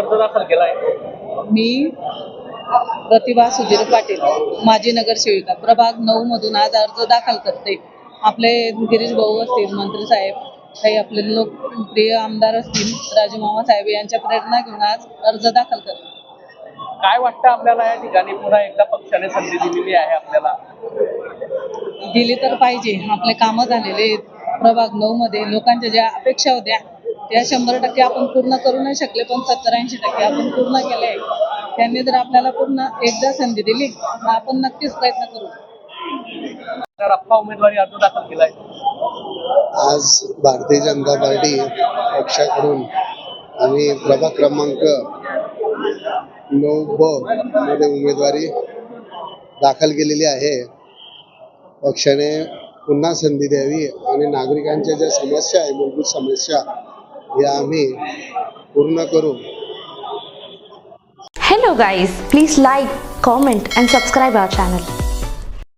अर्ज दाखल केलाय? मी प्रतिभा सुधीर पाटील, माजी नगरसेविका, प्रभाग 9 मधून आज अर्ज दाखल करते. आपले गिरीश भाऊ असतील, मंत्री साहेब, काही आपले लोकप्रिय आमदार असतील, राजूमामा साहेब यांच्या प्रेरणा घेऊन आज अर्ज दाखल करते. काय वाटतं आपल्याला या ठिकाणी पुन्हा एकदा पक्षाने संधी दिलेली आहे आपल्याला? दिली तर पाहिजे. आपले कामं झालेले आहेत. प्रभाग 9 मध्ये लोकांच्या ज्या अपेक्षा होत्या त्या 100% आपण पूर्ण करू नाही शकले, पण 70-80% आपण पूर्ण केले आहे. त्यांनी जर आपल्याला पूर्ण एकदा संधी दिली तर आपण नक्कीच प्रयत्न करू. तर आप्पा उमेदवारी अर्ज दाखल केलाय. आज भारतीय जनता पार्टी पक्षाकडून आम्ही प्रभाग क्रमांक 9 ब मध्ये उमेदवारी दाखल केलेली आहे. पक्षाने पुन्हा संधी द्यावी आणि नागरिकांच्या ज्या समस्या आहे, मूलभूत समस्या, या आम्ही पूर्ण करू. Hello guys, please like, comment and subscribe our channel.